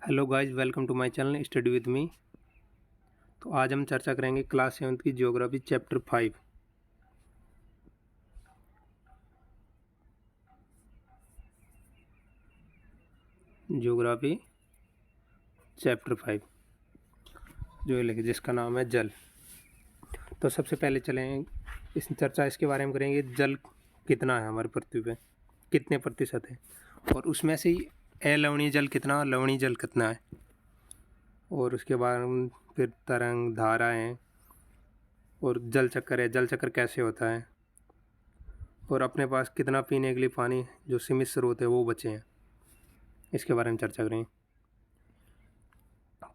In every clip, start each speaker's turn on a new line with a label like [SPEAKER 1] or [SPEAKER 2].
[SPEAKER 1] Hello guys, welcome to my channel study with me. तो आज हम चर्चा करेंगे क्लास 7 की ज्योग्राफी चैप्टर 5। ज्योग्राफी चैप्टर 5 जो लिखे जिसका नाम है जल। तो सबसे पहले चलें इसके बारे में करेंगे। जल कितना है हमारी पृथ्वी पे, कितने प्रतिशत है, और उसमें से ही अलवणीय जल कितना, लवणीय जल कितना है, और उसके बाद फिर तरंग, धाराएं और जल चक्कर है, जल चक्कर कैसे होता है, और अपने पास कितना पीने के लिए पानी जो सीमित स्रोत है वो बचे हैं, इसके बारे में चर्चा करें।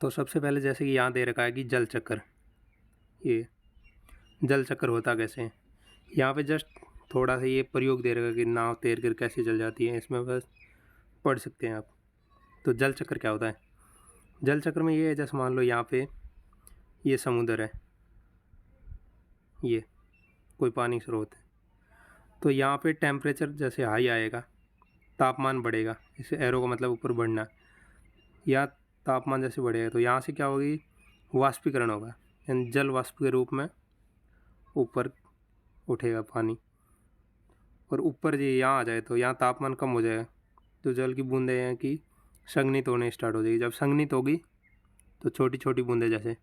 [SPEAKER 1] तो सबसे पहले जैसे कि यहाँ दे रखा है कि जल चक्कर, ये जल चक्कर होता कैसे है। यहाँ पे जस्ट थोड़ा सा ये प्रयोग दे रखा है कि नाव तैर कर कैसे जल जाती है, इसमें बस पढ़ सकते हैं आप। तो जल चक्कर क्या होता है। जल चक्कर में ये है, जैसे मान लो यहाँ पे ये समुद्र है, ये कोई पानी स्रोत है, तो यहाँ पे टेम्परेचर जैसे हाई आएगा, तापमान बढ़ेगा, इसे एरो का मतलब ऊपर बढ़ना, या तापमान जैसे बढ़ेगा तो यहाँ से क्या होगी, वाष्पीकरण होगा, यानी जल वाष्प के रूप में ऊपर उठेगा पानी, और ऊपर जो यहाँ आ जाए तो यहाँ तापमान कम हो जाएगा, तो जल की बूंदें हैं कि संघनित होने स्टार्ट हो जाएगी। जब संघनित होगी तो छोटी छोटी बूंदें जैसे,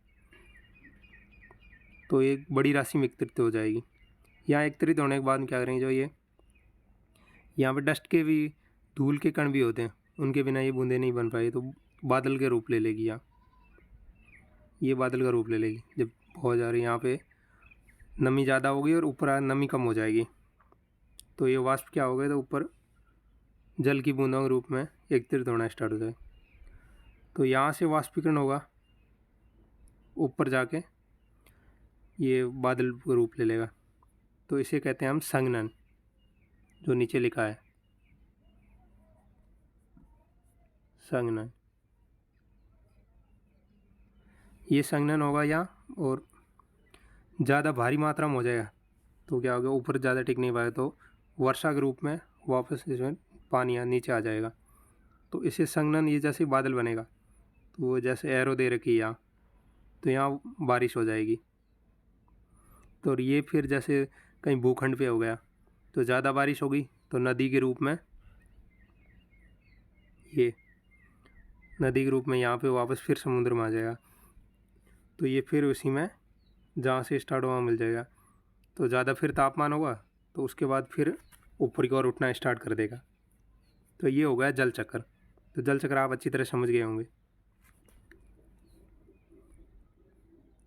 [SPEAKER 1] तो एक बड़ी राशि में एकत्रित हो जाएगी। यहाँ एकत्रित होने के बाद क्या करेंगे, जो ये यहाँ पे डस्ट के भी, धूल के कण भी होते हैं, उनके बिना ये बूंदें नहीं बन पाएगी, तो बादल के रूप ले लेगी। यहाँ ये बादल का रूप ले लेगी जब बहुत ज़्यादा यहाँ पे नमी ज़्यादा होगी और ऊपर नमी कम हो जाएगी, तो ये वाष्प क्या हो गए, तो ऊपर जल की बूंदों के रूप में एकत्रित होना स्टार्ट हो जाए। तो यहाँ से वाष्पीकरण होगा, ऊपर जाके ये बादल का रूप ले लेगा, तो इसे कहते हैं हम संघनन, जो नीचे लिखा है संघनन। ये संघनन होगा यहाँ, और ज़्यादा भारी मात्रा में हो जाएगा तो क्या होगा, ऊपर ज़्यादा टिक नहीं पाएगा, तो वर्षा के रूप में वापस इसमें पानी यहाँ नीचे आ जाएगा। तो इसे संघनन, ये जैसे बादल बनेगा, तो वो जैसे एरो दे रखी है यहाँ, तो यहाँ बारिश हो जाएगी। तो ये फिर जैसे कहीं भूखंड पे हो गया तो ज़्यादा बारिश होगी, तो नदी के रूप में, ये नदी के रूप में यहाँ पे वापस फिर समुद्र में आ जाएगा, तो ये फिर उसी में जहाँ से स्टार्ट हुआ मिल जाएगा। तो ज़्यादा फिर तापमान होगा, तो उसके बाद फिर ऊपर की ओर उठना स्टार्ट कर देगा। तो ये हो गया जल चक्कर। तो जल चक्र आप अच्छी तरह समझ गए होंगे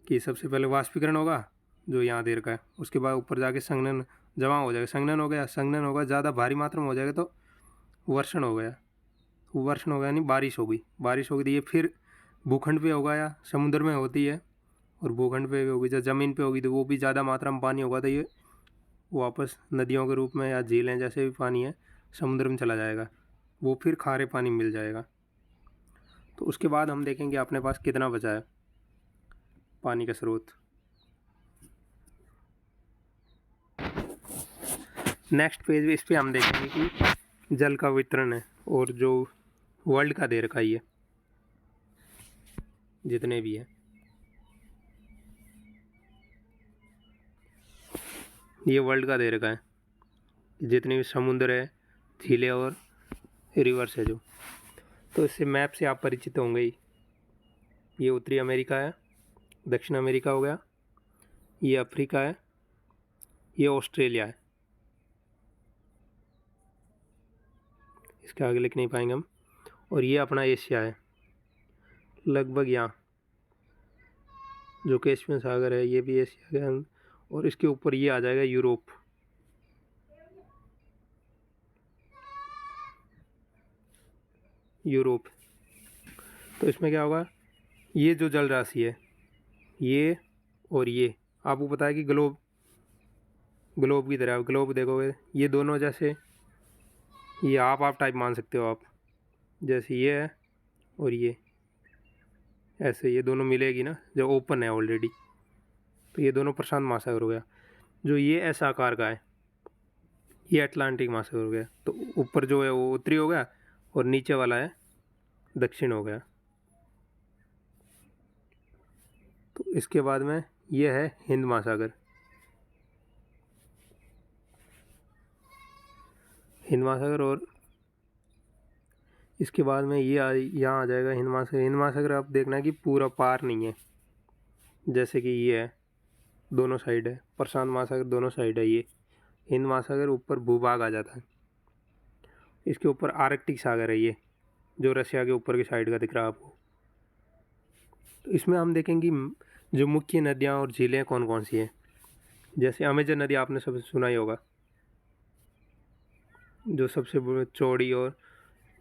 [SPEAKER 1] कि सबसे पहले वाष्पीकरण होगा जो यहाँ दे रखा है, उसके बाद ऊपर जाके संघनन जमा हो जाएगा, संघनन हो गया, संघनन होगा, ज़्यादा भारी मात्रा में हो जाएगा तो वर्षण हो गया, वर्षण हो गया यानी बारिश होगी, बारिश होगी तो ये फिर भूखंड पे होगा या समुद्र में होती है, और भूखंड पे भी होगी, जब ज़मीन पे होगी तो वो भी ज़्यादा मात्रा में पानी होगा, तो ये वापस नदियों के रूप में या झीलें जैसे भी पानी है समुद्र में चला जाएगा, वो फिर खारे पानी मिल जाएगा। तो उसके बाद हम देखेंगे अपने पास कितना बचा है पानी का स्रोत। नेक्स्ट पेज पे इस पर हम देखेंगे कि जल का वितरण है, और जो वर्ल्ड का दे रखा है जितने भी है, ये वर्ल्ड का दे रखा है, जितने भी समुद्र है, झीलें और रिवर्स है जो। तो इससे मैप से आप परिचित होंगे ही। ये उत्तरी अमेरिका है, दक्षिण अमेरिका हो गया, ये अफ्रीका है, ये ऑस्ट्रेलिया है, इसके आगे लिख नहीं पाएंगे हम, और ये अपना एशिया है लगभग यहाँ, जो कैस्पियन सागर है ये भी एशिया है, और इसके ऊपर ये आ जाएगा यूरोप। यूरोप तो इसमें क्या होगा, ये जो जल राशि है ये, और ये आपको पता है कि ग्लोब, ग्लोब की तरह, ग्लोब देखोगे ये दोनों जैसे, ये आप टाइप मान सकते हो आप, जैसे ये है और ये ऐसे, ये दोनों मिलेगी ना जब ओपन है ऑलरेडी, तो ये दोनों प्रशांत महासागर हो गया। जो ये ऐसा आकार का है ये अटलांटिक महासागर हो गया। तो ऊपर जो है वो उत्तरी हो गया, और नीचे वाला है दक्षिण हो गया। तो इसके बाद में ये है हिंद महासागर। हिंद महासागर और इसके बाद में यहाँ आ जाएगा हिंद महासागर। हिंद महासागर आप देखना है कि पूरा पार नहीं है, जैसे कि ये है दोनों साइड है, प्रशांत महासागर दोनों साइड है। ये हिंद महासागर ऊपर भूभाग आ जाता है। इसके ऊपर आर्कटिक सागर है, ये जो रशिया के ऊपर की साइड का दिख रहा है आपको। तो इसमें हम देखेंगे जो मुख्य नदियाँ और झीलें कौन कौन सी हैं। जैसे अमेजन नदी आपने सब सुना ही होगा, जो सबसे चौड़ी और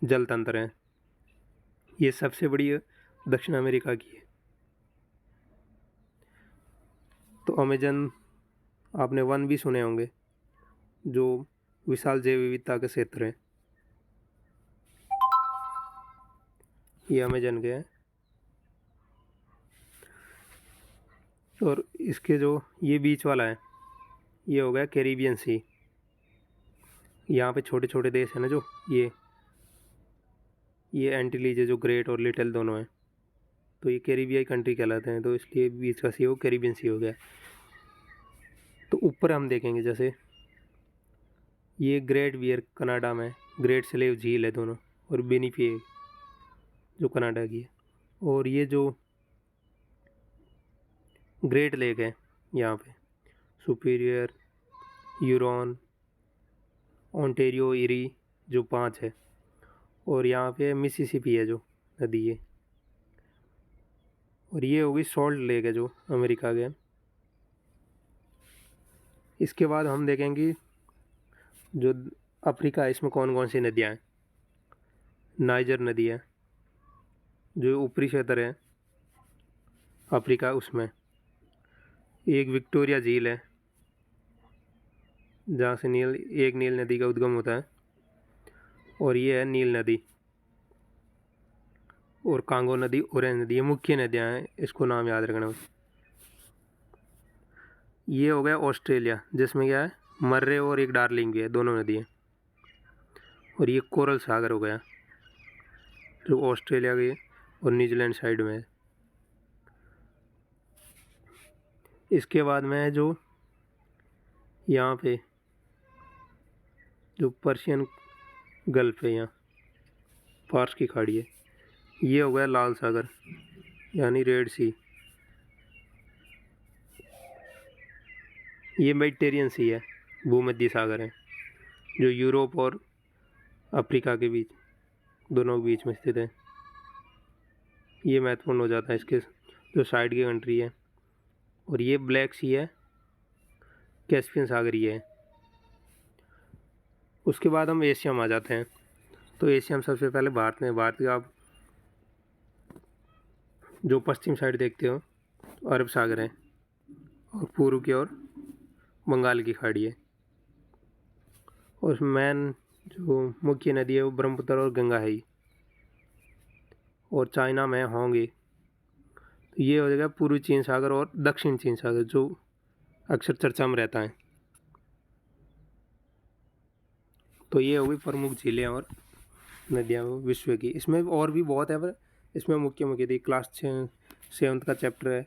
[SPEAKER 1] जल तंत्र है। ये सबसे बड़ी दक्षिण अमेरिका की है। तो अमेजन आपने वन भी सुने होंगे, जो विशाल जैव विविधता के क्षेत्र है। ये अमेजन के हैं। और इसके जो ये बीच वाला है, ये हो गया कैरिबियन सी। यहाँ पे छोटे छोटे देश हैं ना, जो ये एंटीलीज है, जो ग्रेट और लिटिल दोनों हैं, तो ये कैरिबियाई कंट्री कहलाते हैं। तो इसलिए बीच का सी हो कैरिबियन सी हो गया। तो ऊपर हम देखेंगे जैसे ये ग्रेट बियर कनाडा में, ग्रेट स्लेव झील है दोनों, और विनिपेग जो कनाडा की है। और ये जो ग्रेट लेक है यहाँ पे, सुपीरियर, यूरोन, ओंटेरियो, इरी, जो 5 है। और यहाँ पे मिसिसिपी है जो नदी है। और ये होगी सॉल्ट लेक है जो अमेरिका के। इसके बाद हम देखेंगे जो अफ्रीका है, इसमें कौन कौन सी नदियाँ हैं। नाइजर नदी है, जो ऊपरी क्षेत्र है अफ्रीका, उसमें एक विक्टोरिया झील है, जहाँ से नील नदी का उद्गम होता है। और ये है नील नदी और कांगो नदी, ऑरेंज नदी। ये मुख्य नदियाँ हैं, इसको नाम याद रखना। ये हो गया ऑस्ट्रेलिया, जिसमें क्या है मर्रे और एक डार्लिंग भी है, दोनों नदी हैं। और ये कोरल सागर हो गया, जो ऑस्ट्रेलिया के और न्यूजीलैंड साइड में है। इसके बाद में है जो यहाँ पे जो पर्शियन गल्फ है, यहाँ फारस की खाड़ी है। ये हो गया लाल सागर यानी रेड सी। ये मेडिटेरियन सी है, भूमध्य सागर है, जो यूरोप और अफ्रीका के बीच, दोनों के बीच में स्थित है। ये महत्वपूर्ण हो जाता है इसके जो साइड की कंट्री है। और ये ब्लैक सी है, कैस्पियन सागर ये है। उसके बाद हम एशिया में आ जाते हैं। तो एशिया में सबसे पहले भारत में, भारत का आप जो पश्चिम साइड देखते हो तो अरब सागर है, और पूर्व की ओर बंगाल की खाड़ी है। और मेन जो मुख्य नदी है वो ब्रह्मपुत्र और गंगा है ही। और चाइना में होंगे तो ये हो जाएगा पूर्वी चीन सागर और दक्षिण चीन सागर, जो अक्सर चर्चा में रहता है। तो ये होगी प्रमुख झीलें और नदियाँ विश्व की। इसमें और भी बहुत है, पर इसमें मुख्य थी। क्लास 7 का चैप्टर है,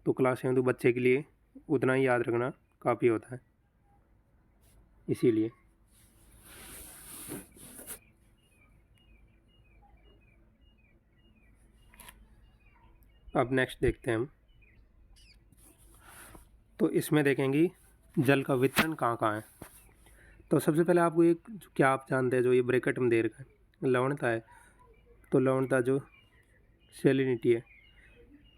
[SPEAKER 1] तो क्लास 7 बच्चे के लिए उतना ही याद रखना काफ़ी होता है, इसीलिए। अब नेक्स्ट देखते हैं हम। तो इसमें देखेंगे जल का वितरण कहाँ कहाँ है। तो सबसे पहले आपको एक, क्या आप जानते हैं, जो ये ब्रैकेट में दे रखा है लवणता है। तो लवणता जो सैलिनिटी है,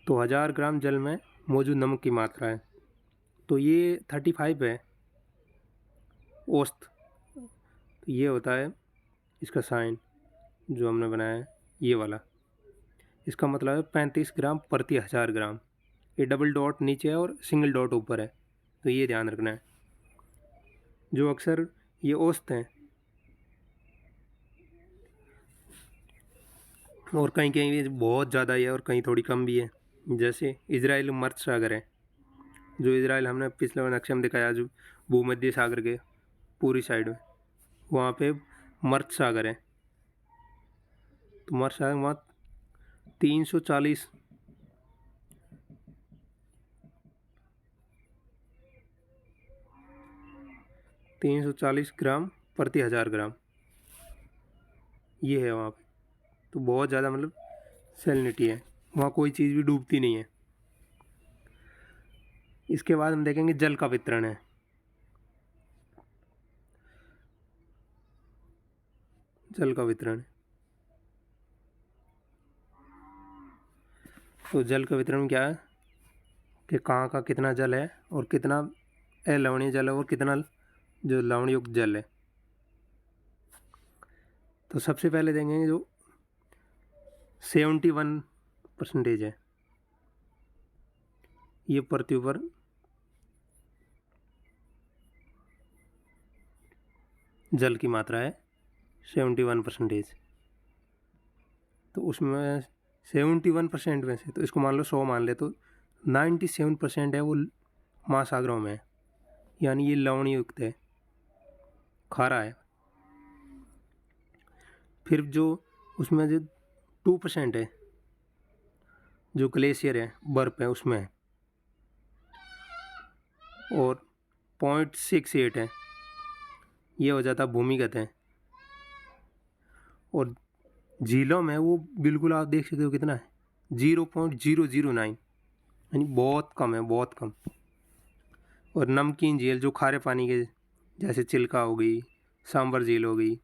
[SPEAKER 1] तो 1000 ग्राम जल में मौजूद नमक की मात्रा है। तो ये 35 है औसत। तो ये होता है इसका साइन जो हमने बनाया है, ये वाला। इसका मतलब है 35 ग्राम प्रति 1000 ग्राम। ये डबल डॉट नीचे है और सिंगल डॉट ऊपर है, तो ये ध्यान रखना है। जो अक्सर ये औसत हैं, और कहीं कहीं बहुत ज़्यादा है और कहीं थोड़ी कम भी है। जैसे इजराइल मर्द सागर है, जो इजराइल हमने पिछले नक्शे में दिखाया, जो भूमध्य सागर के पूरी साइड में, वहाँ पे मर्द सागर है। तो मर्द सागर वहाँ 340 340 ग्राम प्रति 1000 ग्राम ये है वहाँ पे। तो बहुत ज़्यादा मतलब सैलिनिटी है, वहाँ कोई चीज़ भी डूबती नहीं है। इसके बाद हम देखेंगे जल का वितरण है। जल का वितरण, तो जल का वितरण क्या है कि कहाँ का कितना जल है और कितना अलवणीय जल है और कितना जो लवण युक्त जल है। तो सबसे पहले देखेंगे जो 71% है, ये पृथ्वी पर जल की मात्रा है 71%। तो उसमें 71% में से, तो इसको मान लो 100 मान ले, तो 97% है वो महासागरों में है, यानी ये लवण युक्त है, खारा है। फिर जो उसमें जो 2% है जो ग्लेशियर है, बर्फ़ है उसमें है, और 0.68 है ये हो जाता भूमिगत है। और झीलों में वो बिल्कुल आप देख सकते हो कितना है, 0.009, यानी बहुत कम है, बहुत कम। और नमकीन झील जो खारे पानी के, जैसे चिल्का हो गई, सांबर झील हो गई,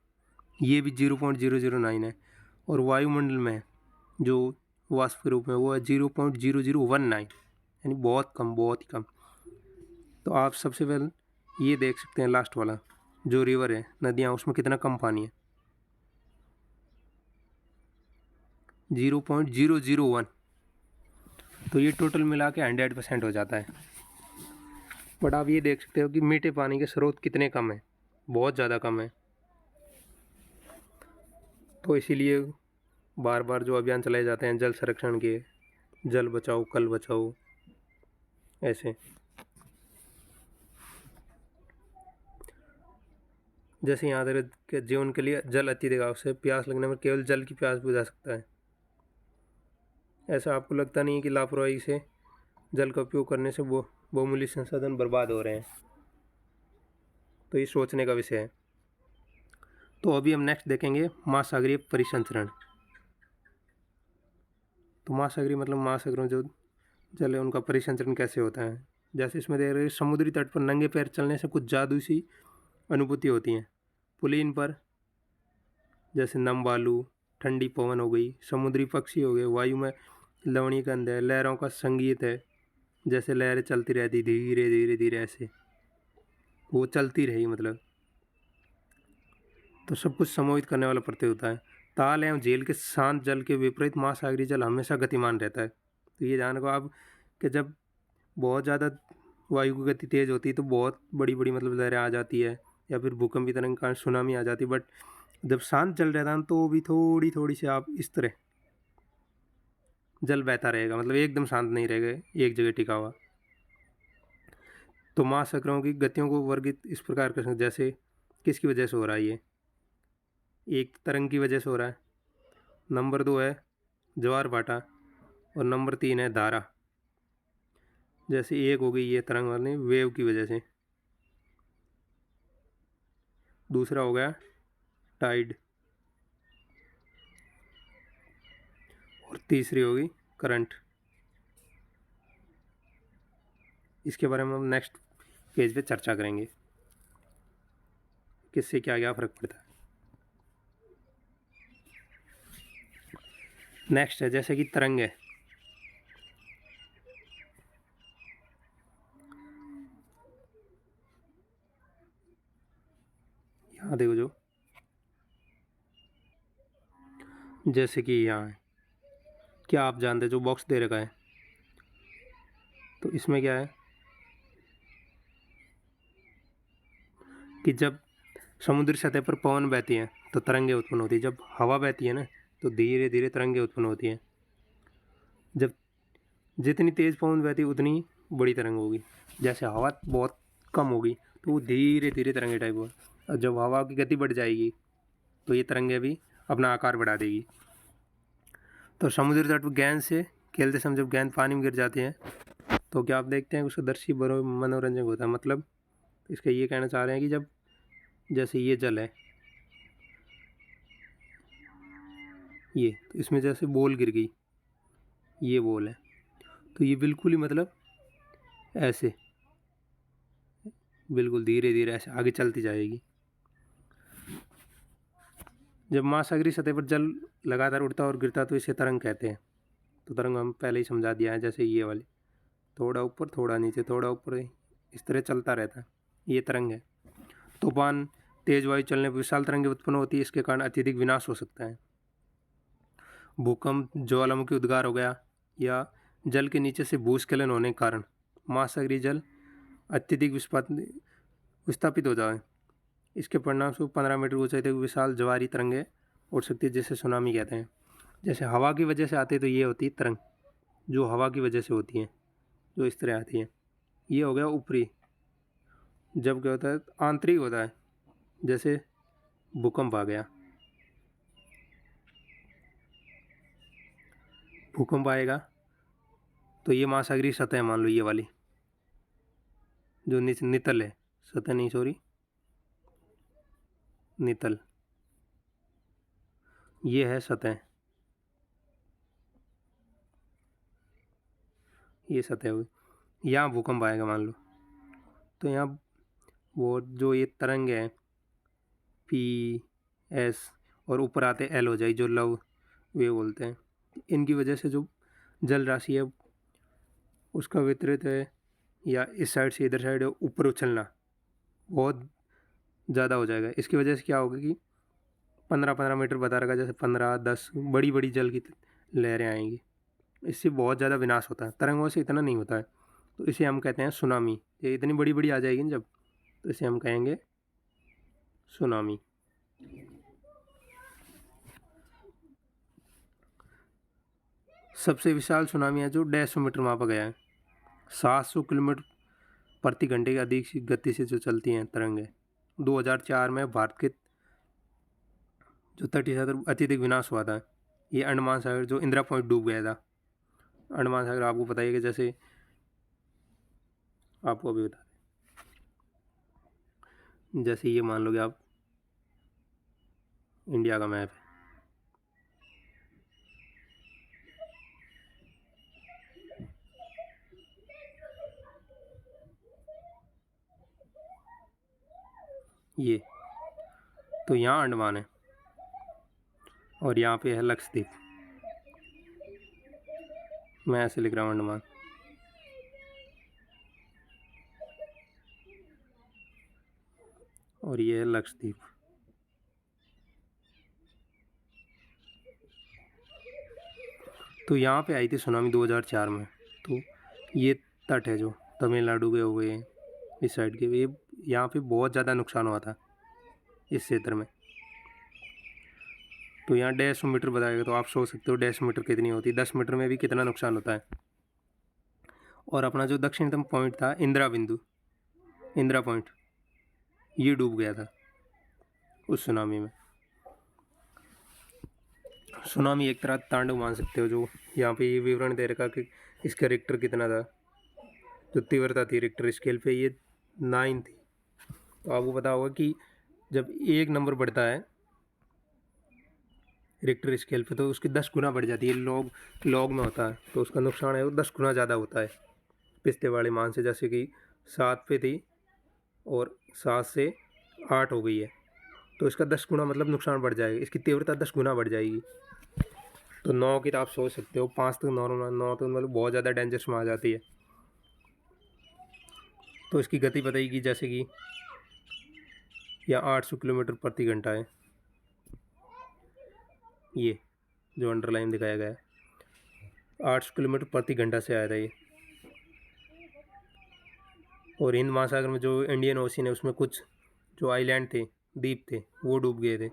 [SPEAKER 1] ये भी 0.009 है। और वायुमंडल में जो वाष्प के रूप में वो है 0.0019, यानी बहुत कम, बहुत ही कम। तो आप सबसे पहले ये देख सकते हैं लास्ट वाला जो रिवर है, नदियाँ, उसमें कितना कम पानी है, 0.001। तो ये टोटल मिला के 100% हो जाता है। बट आप ये देख सकते हो कि मीठे पानी के स्रोत कितने कम हैं, बहुत ज़्यादा कम है। तो इसीलिए बार बार जो अभियान चलाए जाते हैं जल संरक्षण के, जल बचाओ कल बचाओ, ऐसे। जैसे यहाँ तक के जीवन के लिए जल अत्यधिक आवश्यक है, प्यास लगने में केवल जल की प्यास बुझा सकता है। ऐसा आपको लगता नहीं है कि लापरवाही से जल का उपयोग करने से वो बहुमूल्य संसाधन बर्बाद हो रहे हैं? तो ये सोचने का विषय है। तो अभी हम नेक्स्ट देखेंगे महासागरीय परिसंचरण। तो महासागरीय मतलब महासागरों जो जल है उनका परिसंचरण कैसे होता है। जैसे इसमें देख रहे हैं, समुद्री तट पर नंगे पैर चलने से कुछ जादू सी अनुभूति होती हैं। पुलिन पर जैसे नम बालू, ठंडी पवन हो गई, समुद्री पक्षी हो गए, वायु में लवणीय गंध है, लहरों का संगीत है, जैसे लहरें चलती रहती धीरे धीरे धीरे, ऐसे वो चलती रही मतलब। तो सब कुछ समोहित करने वाला प्रत्यय होता है। ताल एवं झील के शांत जल के विपरीत महासागरीय जल हमेशा गतिमान रहता है। तो ये जान को आप कि जब बहुत ज़्यादा वायु की गति तेज़ होती है तो बहुत बड़ी बड़ी मतलब लहरें आ जाती है, या फिर भूकंप की तरह कारण सुनामी आ जाती है। बट जब शांत जल रहता है तो वो भी थोड़ी थोड़ी से आप इस तरह जल बहता रहेगा, मतलब एकदम शांत नहीं रहेगा एक जगह टिका हुआ। तो महासागरों की गतियों को वर्गित इस प्रकार कर सकते, जैसे किसकी वजह से हो रहा है ये, एक तरंग की वजह से हो रहा है, नंबर 2 है ज्वार भाटा, और नंबर 3 है धारा। जैसे एक हो गई ये तरंग वाली वेव की वजह से, दूसरा हो गया टाइड, और तीसरी होगी करंट। इसके बारे में हम नेक्स्ट पेज पे चर्चा करेंगे किससे क्या क्या फ़र्क पड़ता है। नेक्स्ट है जैसे कि तरंग है। यहाँ देखो जो जैसे कि यहाँ है, क्या आप जानते जो बॉक्स दे रखा है, तो इसमें क्या है कि जब समुद्री सतह पर पवन बहती है तो तरंगें उत्पन्न होती है, जब हवा बहती है ना तो धीरे धीरे तरंगें उत्पन्न होती हैं। जब जितनी तेज़ पवन बहती है उतनी बड़ी तरंग होगी, जैसे हवा बहुत कम होगी तो वो धीरे धीरे तरंगे टाइप होगा, और जब हवा की गति बढ़ जाएगी तो ये तरंगें भी अपना आकार बढ़ा देगी। तो समुद्री तट पर गेंद से खेलते समय जब गेंद पानी में गिर जाती है तो क्या आप देखते हैं उसका दृश्य बड़ा मनोरंजक होता है। मतलब इसका ये कहना चाह रहे हैं कि जब जैसे ये जल है, ये तो इसमें जैसे बॉल गिर गई, ये बॉल है, तो ये बिल्कुल ही मतलब ऐसे बिल्कुल धीरे धीरे ऐसे आगे चलती जाएगी। जब महासागरीय सतह पर जल लगातार उड़ता और गिरता तो इसे तरंग कहते हैं। तो तरंग हम पहले ही समझा दिया है, जैसे ये वाली थोड़ा ऊपर थोड़ा नीचे थोड़ा ऊपर, इस तरह चलता रहता है, ये तरंग है। तूफान, तेज वायु चलने पर विशाल तरंगें उत्पन्न होती है, इसके कारण अत्यधिक विनाश हो सकता है। भूकंप, ज्वालामुखी उद्गार हो गया या जल के नीचे से भूस्खलन होने के कारण महासागरीय जल अत्यधिक विस्थापित हो जाए, इसके परिणामस्वरूप 15 मीटर ऊंचाई तक विशाल ज्वारी तरंगें उठ सकती है, जिसे सुनामी कहते हैं। जैसे हवा की वजह से आते तो ये होती है तरंग, जो हवा की वजह से होती हैं, जो इस तरह आती है। ये हो गया ऊपरी। जब क्या होता है आंतरिक होता है, जैसे भूकंप आ गया, भूकंप आएगा तो ये महासागरीय सतह मान लो, ये वाली जो नितल है, सतह नहीं सॉरी नितल, ये है सतह, ये सतह हुई। यहाँ भूकंप आएगा मान लो, तो यहाँ वो जो ये तरंग है P, S और ऊपर आते L हो जाए, जो लव वे बोलते हैं, इनकी वजह से जो जल राशि है उसका वितरित है या इस साइड से इधर साइड ऊपर उछलना बहुत ज़्यादा हो जाएगा। इसकी वजह से क्या होगा कि 15-15 मीटर बता रखा, जैसे 15-10 बड़ी बड़ी जल की लहरें आएंगी, इससे बहुत ज़्यादा विनाश होता है। तरंगों से इतना नहीं होता है, तो इसे हम कहते हैं सुनामी। ये इतनी बड़ी बड़ी आ जाएगी जब, तो इसे हम कहेंगे सुनामी। सबसे विशाल सुनामी है जो 150 मीटर मापा गया है, 700 किलोमीटर प्रति घंटे की अधिक गति से जो चलती हैं तरंगें। 2004 में भारत के जो तटीय क्षेत्र अत्यधिक विनाश हुआ था, ये अंडमान सागर जो इंदिरा पॉइंट डूब गया था। अंडमान सागर आपको पता ही है कि जैसे आपको अभी बता दें, जैसे ये मान लो कि आप इंडिया का मैप है, ये तो यहाँ अंडमान है और यहाँ पे है लक्षद्वीप, मैं ऐसे लिख रहा हूँ अंडमान, और ये है लक्षद्वीप। तो यहाँ पे आई थी सुनामी 2004 में। तो ये तट है जो तमिलनाडु के हो गए इस साइड के, ये यहाँ पे बहुत ज़्यादा नुकसान हुआ था इस क्षेत्र में। तो यहाँ 150 मीटर बताएगा, तो आप सोच सकते हो 150 मीटर कितनी होती है, 10 मीटर में भी कितना नुकसान होता है। और अपना जो दक्षिणतम पॉइंट था इंदिरा पॉइंट, ये डूब गया था उस सुनामी में। सुनामी एक तरह तांडव मान सकते हो, जो यहाँ पे ये विवरण दे रखा कि इसका रिक्टर कितना था, जो तीव्रता थी रिक्टर स्केल पे ये 9 थी। तो आपको पता होगा कि जब 1 नंबर बढ़ता है रिक्टर स्केल पे तो उसकी 10 गुना बढ़ जाती है, लॉग में होता है, तो उसका नुकसान है वो 10 गुना ज़्यादा होता है पिछले वाले मान से। जैसे कि 7 पे थी और 7 से 8 हो गई है, तो इसका 10 गुना मतलब नुकसान बढ़ जाएगा, इसकी तीव्रता 10 गुना बढ़ जाएगी। तो 9 की तो आप सोच सकते हो, 5 तक 9 तो मतलब बहुत ज़्यादा डेंजरस में आ जाती है। तो इसकी गति बताएगी जैसे कि यहाँ 800 किलोमीटर प्रति घंटा है, ये जो अंडरलाइन दिखाया गया है 800 किलोमीटर प्रति घंटा से आया था ये। और हिंद महासागर में जो इंडियन ओशन है उसमें कुछ जो आइलैंड थे, द्वीप थे, वो डूब गए थे।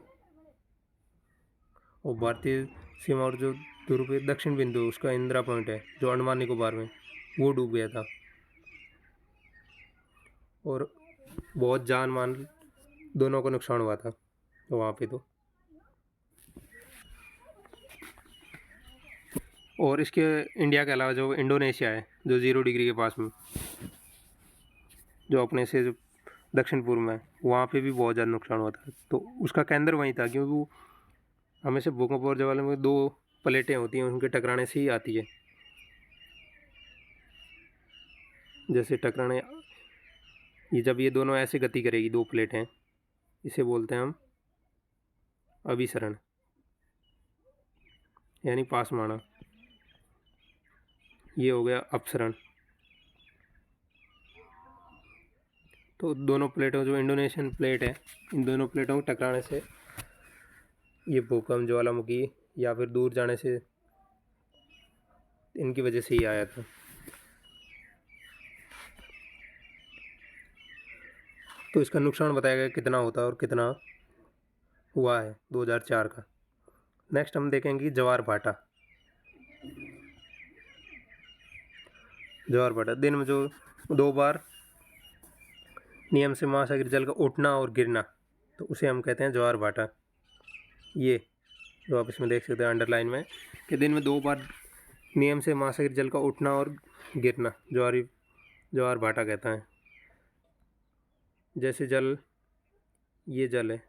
[SPEAKER 1] और भारतीय सीमा और जो ध्रुव पे दक्षिण बिंदु उसका इंदिरा पॉइंट है जो अंडमान निकोबार में, वो डूब गया था। और बहुत जान मान दोनों को नुकसान हुआ था तो वहाँ पे तो। और इसके इंडिया के अलावा जो इंडोनेशिया है जो 0 डिग्री के पास में, जो अपने से जो दक्षिण पूर्व में, वहाँ पे भी बहुत ज़्यादा नुकसान हुआ था। तो उसका केंद्र वहीं था, क्योंकि वो हमेशा भूकंप और ज्वाला में दो प्लेटें होती हैं, उनके टकराने से ही आती है। जैसे टकराने, ये जब ये दोनों ऐसे गति करेगी, दो प्लेटें, इसे बोलते हैं हम अभिसरण, यानी पास में आना। ये हो गया अपसरण। तो दोनों प्लेटों, जो इंडोनेशियन प्लेट है, इन दोनों प्लेटों के टकराने से ये भूकंप, ज्वालामुखी या फिर दूर जाने से, इनकी वजह से ही आया था। तो इसका नुकसान बताया गया कितना होता है और कितना हुआ है 2004 का। नेक्स्ट हम देखेंगे ज्वार भाटा। ज्वार भाटा दिन में जो 2 बार नियम से महासागर जल का उठना और गिरना, तो उसे हम कहते हैं ज्वार भाटा। ये जो आप इसमें देख सकते हैं अंडरलाइन में, कि दिन में 2 बार नियम से महासागर जल का उठना और गिरना ज्वार भाटा कहता है। जैसे जल, ये जल है,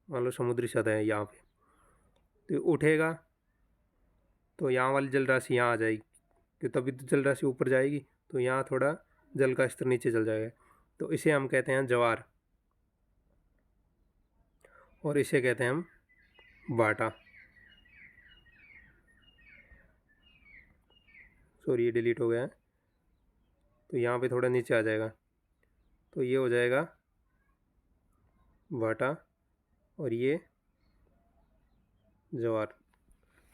[SPEAKER 1] मान लो समुद्री सतह है यहाँ पे, तो उठेगा तो यहाँ वाली जल राशि यहाँ आ जाएगी, कि तभी तो जल राशि ऊपर जाएगी, तो यहाँ थोड़ा जल का स्तर नीचे चल जाएगा। तो इसे हम कहते हैं ज्वार, और इसे कहते हैं हम भाटा। सॉरी, ये डिलीट हो गया है, तो यहाँ पे थोड़ा नीचे आ जाएगा, तो ये हो जाएगा भाटा, और ये ज्वार।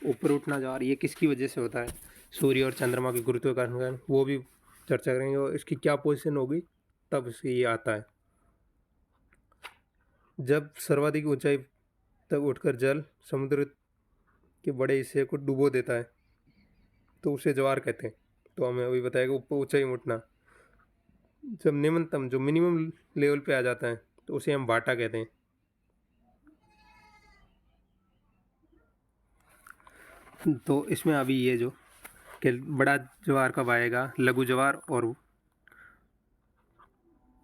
[SPEAKER 1] ऊपर उठना ज्वार, ये किसकी वजह से होता है? सूर्य और चंद्रमा के गुरुत्वाकर्षण के कारण, वो भी चर्चा करेंगे, और इसकी क्या पोजीशन होगी तब इससे ये आता है। जब सर्वाधिक ऊंचाई तक उठकर जल समुद्र के बड़े हिस्से को डुबो देता है, तो उसे ज्वार कहते हैं। तो हमें अभी बताएगा ऊपर ऊंचाई में उठना। जब निम्नतम, जो मिनिमम लेवल पे आ जाता है, तो उसे हम भाटा कहते हैं। तो इसमें अभी ये जो कि बड़ा ज्वार कब आएगा, लघु ज्वार, और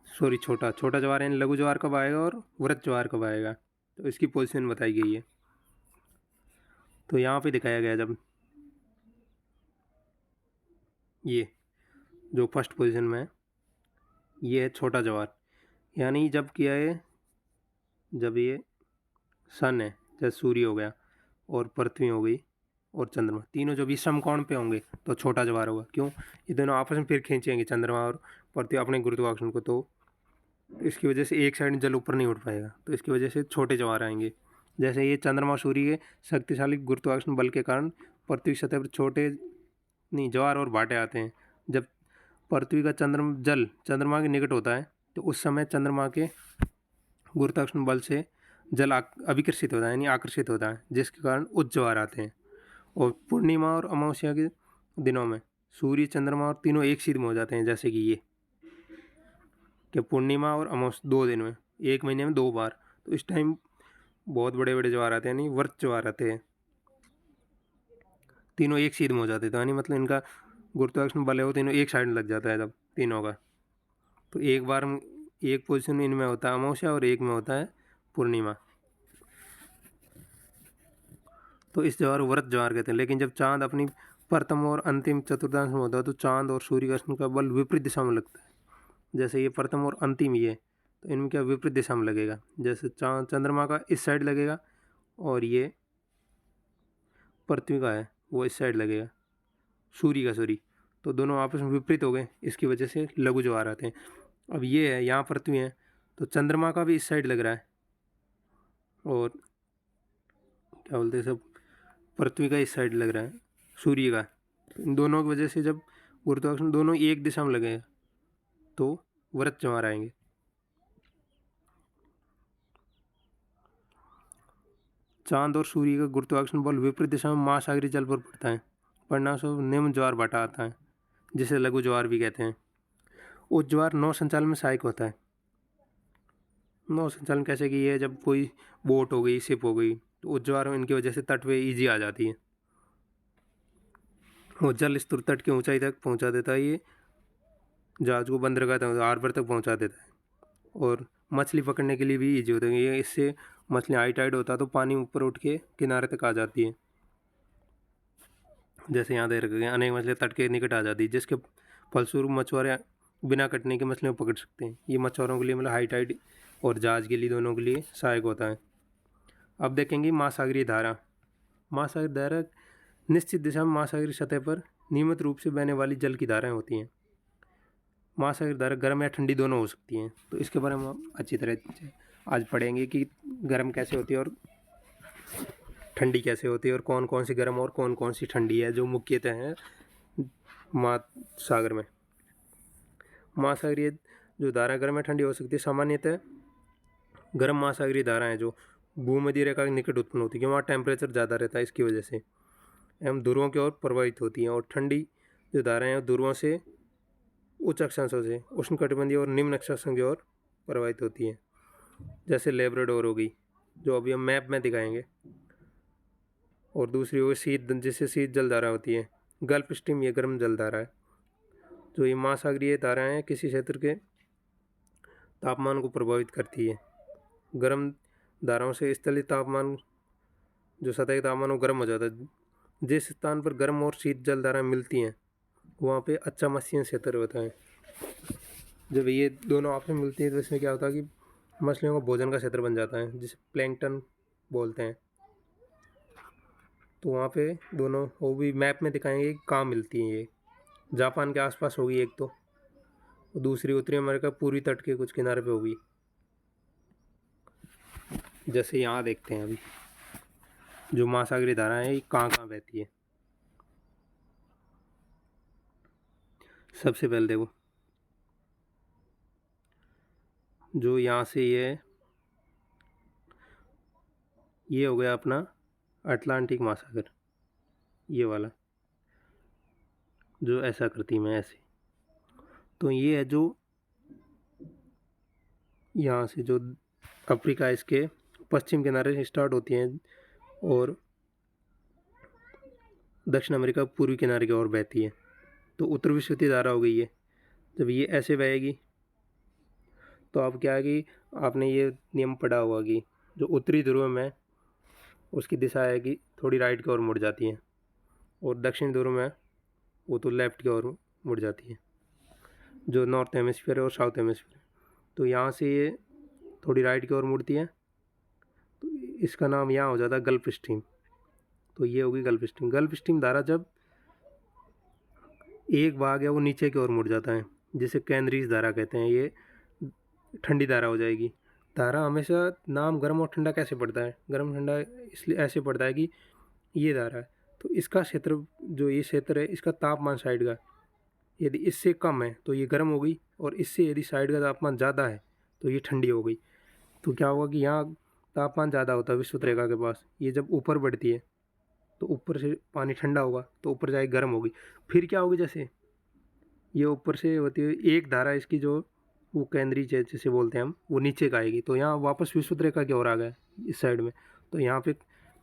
[SPEAKER 1] सॉरी छोटा ज्वार यानी लघु ज्वार कब आएगा, और वृत्त ज्वार कब आएगा, तो इसकी पोजीशन बताई गई है। तो यहाँ पे दिखाया गया, जब ये जो फर्स्ट पोजीशन में है, ये है छोटा ज्वार, यानी जब क्या है, जब ये सन है, जैसे सूर्य हो गया और पृथ्वी हो गई और चंद्रमा, तीनों जब ये समकोण पे होंगे तो छोटा ज्वार होगा। क्यों? ये दोनों आपस में फिर खींचेंगे, चंद्रमा और पृथ्वी, अपने गुरुत्वाकर्षण को, तो इसकी वजह से एक साइड जल ऊपर नहीं उठ पाएगा, तो इसकी वजह से छोटे ज्वार आएंगे। जैसे ये चंद्रमा सूर्य के शक्तिशाली गुरुत्वाकर्षण बल के कारण पृथ्वी की सतह पर छोटे नहीं ज्वार और भाटे आते हैं। जब पृथ्वी का चंद्रमा के निकट होता है, तो उस समय चंद्रमा के गुरुत्वाकर्षण बल से जल अभिकर्षित होता है, यानी आकर्षित होता है, जिसके कारण उच्च ज्वार आते हैं। और पूर्णिमा और अमावस्या के दिनों में सूर्य, चंद्रमा और तीनों एक सीध में हो जाते हैं, जैसे कि ये कि पूर्णिमा और अमावस्या 2 दिन में, 1 महीने में 2 बार, तो इस टाइम बहुत बड़े बड़े ज्वार आते हैं, यानी वर्त ज्वार आते हैं, तीनों एक सीध में हो जाते हैं। तो यानी मतलब इनका गुरुत्वाकर्षण बल है वो तीनों एक साइड में लग जाता है जब तीनों का। तो एक बार एक पोजीशन में इनमें होता है अमावस्या और एक में होता है पूर्णिमा, तो इस ज्वार को व्रत ज्वार कहते हैं। लेकिन जब चांद अपनी प्रथम और अंतिम चतुर्थांश में होता है, तो चांद और सूर्यकर्षण का बल विपरीत दिशा में लगता है। जैसे ये प्रथम और अंतिम ये, तो इनमें क्या विपरीत दिशा में लगेगा। जैसे चांद, चंद्रमा का इस साइड लगेगा, और ये पृथ्वी का है वो इस साइड लगेगा, सूर्य का, सॉरी, तो दोनों आपस में विपरीत हो गए, इसकी वजह से लघु ज्वार आते हैं। अब ये है, यहाँ पृथ्वी है, तो चंद्रमा का भी इस साइड लग रहा है, और क्या बोलते हैं सब, पृथ्वी का इस साइड लग रहा है, सूर्य का। तो इन दोनों की वजह से जब गुरुत्वाकर्षण दोनों एक दिशा में लगेगा, तो व्रत ज्वार आएंगे। चांद और सूर्य का गुरुत्वाकर्षण बल विपरीत दिशा में महासागरीय जल पर पड़ता है, परिणामस्वरूप निम्न ज्वार भाटा आता है, जिसे लघु ज्वार भी कहते हैं। उच्च ज्वार नौ संचालन में सहायक होता है। नौ संचालन कैसे की है, जब कोई बोट हो गई, शिप हो गई, तो उच्च ज्वार इनकी वजह से तट पे ईजी आ जाती है, वो जल स्तर तट की ऊंचाई तक पहुंचा देता है, ये जहाज को बंदरगाह तक, हार्बर तक पहुंचा देता है, और मछली पकड़ने के लिए भी ईजी होता है। ये इससे मछली हाई टाइड होता है तो पानी ऊपर उठ के किनारे तक आ जाती है। जैसे यहाँ दे रखे हैं, अनेक मछलियाँ तट के निकट आ जाती है, जिसके फलस्वरूप मछुआरे बिना कटने के मछलियाँ पकड़ सकते हैं। ये मछुआरों के लिए मतलब हाई टाइड और जहाज के लिए दोनों के लिए सहायक होता है। अब देखेंगे महासागरीय धारा। महासागरीय धारा निश्चित दिशा में महासागरीय सतह पर नियमित रूप से बहने वाली जल की धाराएं होती हैं। महासागरीय धारा गर्म या ठंडी दोनों हो सकती हैं। तो इसके बारे में हम अच्छी तरह से आज पढ़ेंगे कि गर्म कैसे होती है और ठंडी कैसे होती है, और कौन कौन सी गर्म और कौन कौन सी ठंडी है, जो मुख्यतः हैं महासागर में। महासागरीय जो धारा गर्म या ठंडी हो सकती है, सामान्यतः गर्म महासागरीय धाराएं जो भूमध्य रेखा के निकट उत्पन्न होती है, क्योंकि वहाँ टेम्परेचर ज़्यादा रहता है, इसकी वजह से एवं ध्रुवों की ओर प्रभावित होती हैं। और ठंडी जो धाराएं हैं ध्रुवों से उच्च अक्षांशों से उष्णकटिबंधीय और निम्न अक्षांशों की ओर प्रभावित होती है। जैसे लेब्राडोर हो गई, जो अभी हम मैप में दिखाएंगे, और दूसरी हो गई शीत, जिससे शीत जलधारा होती है। गल्फ स्ट्रीम ये गर्म जलधारा है। जो ये महासागरीय धाराएं हैं किसी क्षेत्र के तापमान को प्रभावित करती है। गर्म धाराओं से स्थलीय तापमान, जो सतह का तापमान वो गर्म हो जाता है। जिस स्थान पर गर्म और शीत जल धाराएं मिलती हैं वहाँ पे अच्छा मत्स्य क्षेत्र होता है। जब ये दोनों आपस में मिलती है तो इसमें क्या होता है कि मछलियों का भोजन का क्षेत्र बन जाता है, जिसे प्लैंकटन बोलते हैं। तो वहाँ पे दोनों वो भी मैप में दिखाएंगे कि कहाँ मिलती हैं। ये जापान के आसपास होगी एक, तो दूसरी उत्तरी अमेरिका पूर्वी तट के कुछ किनारे पे होगी। जैसे यहाँ देखते हैं अभी जो महासागरीय धारा है ये कहाँ कहाँ बहती है। सबसे पहले देखो, जो यहाँ से ये हो गया अपना अटलांटिक महासागर, ये वाला जो ऐसा करती मैं ऐसे। तो ये है जो यहाँ से जो अफ्रीका इसके पश्चिम किनारे से स्टार्ट होती हैं और दक्षिण अमेरिका पूर्वी किनारे की ओर बहती है। तो उत्तर विश्वती धारा हो गई है। जब ये ऐसे बहेगी तो अब क्या है कि आपने ये नियम पढ़ा होगा कि जो उत्तरी ध्रुव में उसकी दिशा है कि थोड़ी राइट की ओर मुड़ जाती है, और दक्षिण ध्रुव में वो तो लेफ़्ट की ओर मुड़ जाती है, जो नॉर्थ हेमिस्फीयर है और साउथ हेमिस्फीयर। तो यहाँ से ये थोड़ी राइट की ओर मुड़ती है, तो इसका नाम यहाँ हो जाता है गल्फ स्ट्रीम। तो ये होगी गल्फ स्ट्रीम। गल्फ स्ट्रीम धारा जब एक भाग है वो नीचे की ओर मुड़ जाता है, जिसे कैनरीज धारा कहते हैं, ये ठंडी धारा हो जाएगी। धारा हमेशा नाम गर्म और ठंडा कैसे पड़ता है, गर्म ठंडा इसलिए ऐसे पड़ता है कि ये धारा है तो इसका क्षेत्र, जो ये क्षेत्र है इसका तापमान साइड का यदि इससे कम है तो ये गर्म हो गई, और इससे यदि साइड का तापमान ज़्यादा है तो ये ठंडी हो गई। तो क्या होगा कि यहाँ तापमान ज़्यादा होता है विषुवत रेखा के पास, ये जब ऊपर बढ़ती है तो ऊपर से पानी ठंडा होगा तो ऊपर जाके गर्म होगी। फिर क्या होगी, जैसे ये ऊपर से होती है एक धारा इसकी जो वो केंद्रीय जैसे बोलते हैं हम, वो नीचे का आएगी तो यहाँ वापस विषुवत रेखा की ओर आ गया इस साइड में। तो यहाँ पे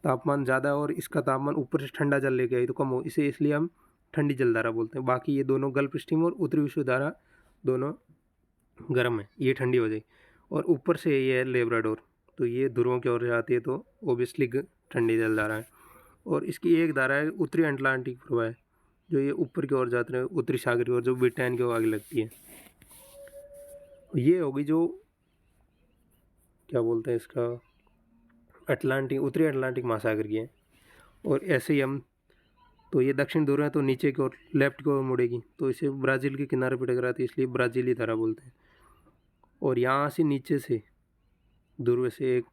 [SPEAKER 1] तापमान ज़्यादा और इसका तापमान ऊपर से ठंडा जल लेके आई तो कम हो, इसे इसलिए हम ठंडी जलधारा बोलते हैं। बाकी ये दोनों गल्फ स्ट्रीम और उत्तरी विषुवत धारा दोनों गर्म है, ये ठंडी हो जाएगी। और ऊपर से ये है लेब्राडोर, तो ये ध्रुवों की ओर जाती है तो ओबियसली ठंडी जलधारा है। और इसकी एक धारा है उत्तरी अटलांटिक प्रवाह है, जो ये ऊपर की ओर जाते हैं उत्तरी सागर की ओर, जो ब्रिटेन की ओर आगे लगती है। ये होगी जो क्या बोलते हैं इसका अटलांटिक, उत्तरी अटलांटिक महासागर की है। और ऐसे ही हम, तो ये दक्षिण ध्रुव है तो नीचे की ओर लेफ्ट की ओर मुड़ेगी, तो इसे ब्राज़ील के किनारे पर टकराती है, इसलिए ब्राज़ीली धारा बोलते हैं। और यहाँ से नीचे से ध्रुव से एक,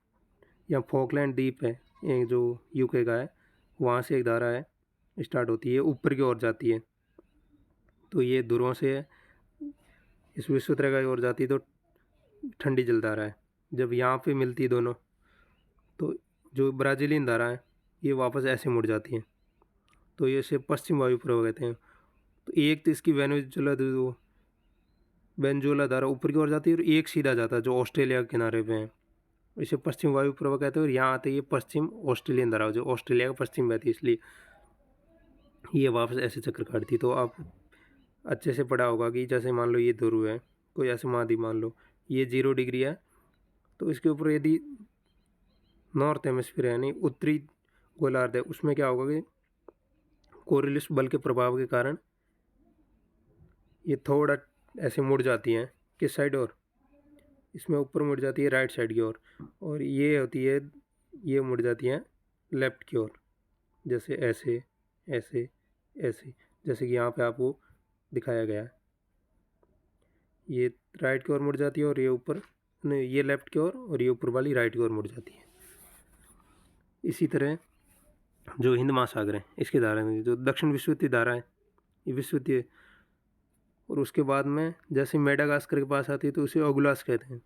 [SPEAKER 1] यहाँ फॉकलैंड द्वीप है एक जो यूके का है, वहाँ से एक धारा है स्टार्ट होती है ऊपर की ओर जाती है। तो ये ध्रुवों से इस विषुवत रेखा की ओर जाती है तो ठंडी जलधारा है। जब यहाँ पे मिलती है दोनों तो जो ब्राज़ीलियन धारा है ये वापस ऐसे मुड़ जाती है, तो ये इसे पश्चिम वायु प्रवाह कहते हैं। तो एक तो इसकी वेनेजुएला धारा ऊपर की ओर जाती है और एक सीधा जाता है जो ऑस्ट्रेलिया के किनारे पे है, इसे पश्चिम वायु प्रवाह कहते हैं। और यहाँ आते ये पश्चिम ऑस्ट्रेलियन धारा जो ऑस्ट्रेलिया का पश्चिम बहती है, इसलिए ये वापस ऐसे चक्कर काटती। तो आप अच्छे से पढ़ा होगा कि जैसे मान लो ये ध्रुव है, कोई ऐसे महाद्वीप मान लो ये 0 डिग्री है तो इसके ऊपर यदि नॉर्थ हेमिस्फीयर यानी उत्तरी गोलार्ध है, उसमें क्या होगा कि कोरियलिस बल के प्रभाव के कारण ये थोड़ा ऐसे मुड़ जाती हैं, किस साइड, और इसमें ऊपर मुड़ जाती है राइट साइड की ओर, और ये होती है, ये मुड़ जाती हैं लेफ्ट की ओर, जैसे ऐसे ऐसे ऐसे, जैसे कि यहाँ पे आपको दिखाया गया है। ये राइट की ओर मुड़ जाती है और ये ऊपर नहीं, ये लेफ्ट की ओर और ये ऊपर वाली राइट की ओर मुड़ जाती है। इसी तरह जो हिंद महासागर है, इसकी धारा में जो दक्षिण विषुवतीय धारा है, ये विषुवतीय, और उसके बाद में जैसे मेडागास्कर के पास आती है तो उसे ओगुलास कहते हैं,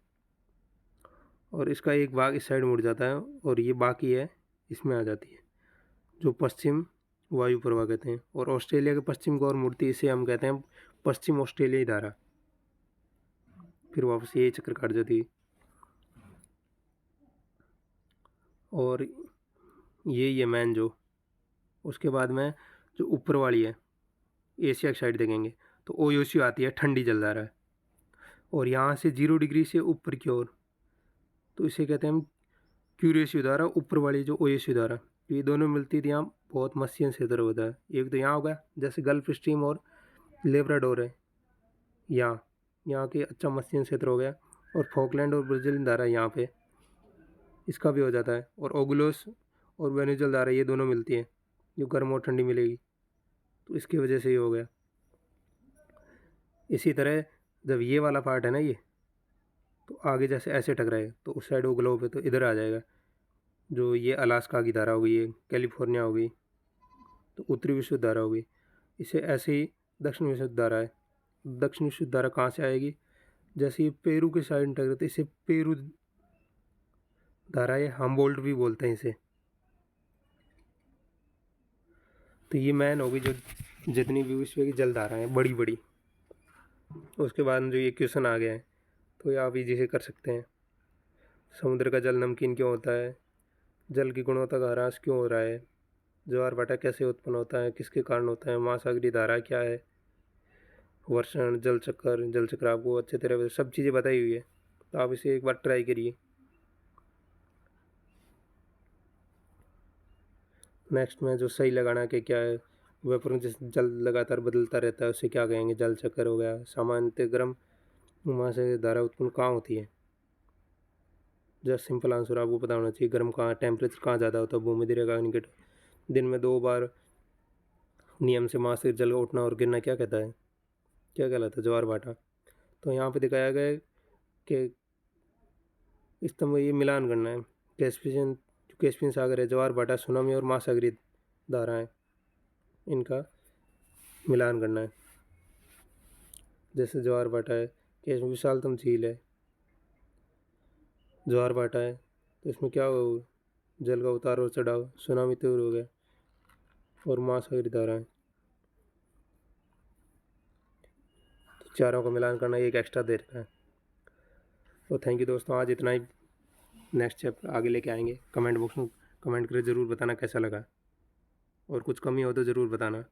[SPEAKER 1] और इसका एक भाग इस साइड मुड़ जाता है और ये बाकी है इसमें आ जाती है, जो पश्चिम वायु प्रवाह कहते हैं, और ऑस्ट्रेलिया के पश्चिम को और मुड़ती है, इसे हम कहते हैं पश्चिम ऑस्ट्रेलियाई धारा। फिर वापस ये चक्कर काट जाती है, और ये मैन जो, उसके बाद में जो ऊपर वाली है एशिया की साइड देखेंगे तो ओयोसी आती है, ठंडी जलधारा है, और यहाँ से 0 डिग्री से ऊपर की ओर, तो इसे कहते हैं हम क्यूरेसी धारा, ऊपर वाली जो ओएसी धारा। ये दोनों मिलती थी, यहाँ बहुत मत्स्य क्षेत्र होता है। एक तो यहाँ होगा जैसे गल्फ स्ट्रीम और लेब्राडोर है, यहाँ के अच्छा मत्स्य क्षेत्र हो गया, और फॉकलैंड और ब्राज़ील धारा यहाँ पे इसका भी हो जाता है, और ओगुलोस और वेनेजुएला धारा ये दोनों मिलती हैं, जो गर्म और ठंडी मिलेगी, तो इसकी वजह से ये हो गया। इसी तरह जब ये वाला पार्ट है ना, ये तो आगे जैसे ऐसे टकराएगा तो उस साइड वो ग्लोब है तो इधर आ जाएगा, जो ये अलास्का की धारा हो गई, ये कैलिफोर्निया हो गई, तो उत्तरी विषुवत धारा हो गई। इसे ऐसे ही दक्षिण विषुवत धारा है। दक्षिण विषुवत धारा कहाँ से आएगी, जैसे ये पेरू के साइड टकराते तो इसे पेरू धारा है, हम्बोल्ट भी बोलते हैं इसे। तो ये मैन होगी जो जितनी भी विश्व की जल धारा है बड़ी बड़ी। उसके बाद जो ये क्वेश्चन आ गया है तो ये आप इजी से कर सकते हैं। समुद्र का जल नमकीन क्यों होता है, जल की गुणवत्ता का ह्रास क्यों हो रहा है, ज्वार भाटा कैसे उत्पन्न होता है, किसके कारण होता है, महासागरीय धारा क्या है, वर्षण, जल चक्र आपको अच्छे तरह सब चीज़ें बताई हुई है, तो आप इसे एक बार ट्राई करिए। नेक्स्ट में जो सही लगाना के क्या है, वेपर जिस जल लगातार बदलता रहता है उसे क्या कहेंगे, जल चक्कर हो गया। सामान्यतः गर्म महासागरीय धारा उत्पन्न कहाँ होती है, जस्ट सिंपल आंसर आपको पता होना चाहिए। गर्म कहाँ, टेम्परेचर कहाँ ज़्यादा होता है, भूमध्य रेखा के निकट, दिन में 2 बार नियम से महासागरीय जल का उठना और गिरना क्या कहता है, क्या कहलाता है, ज्वार भाटा। तो यहाँ पे दिखाया गया है कि इस तरह ये मिलान करना है, कैस्पियन सागर है, ज्वार भाटा, सुनामी और महासागरीय धाराएं, इनका मिलान करना है। जैसे ज्वार भाटा है कि इसमें विशालतम झील है, ज्वार भाटा है तो इसमें क्या हो, जल का उतार और चढ़ाव, सुनामी तीव्र हो गया, और महासागरीय धाराएं, तो चारों को मिलान करना एक एक्स्ट्रा दे रखा है। तो थैंक यू दोस्तों, आज इतना ही। नेक्स्ट चैप्टर आगे लेके आएंगे। कमेंट बॉक्स में कमेंट करके ज़रूर बताना कैसा लगा, और कुछ कमी हो तो ज़रूर बताना।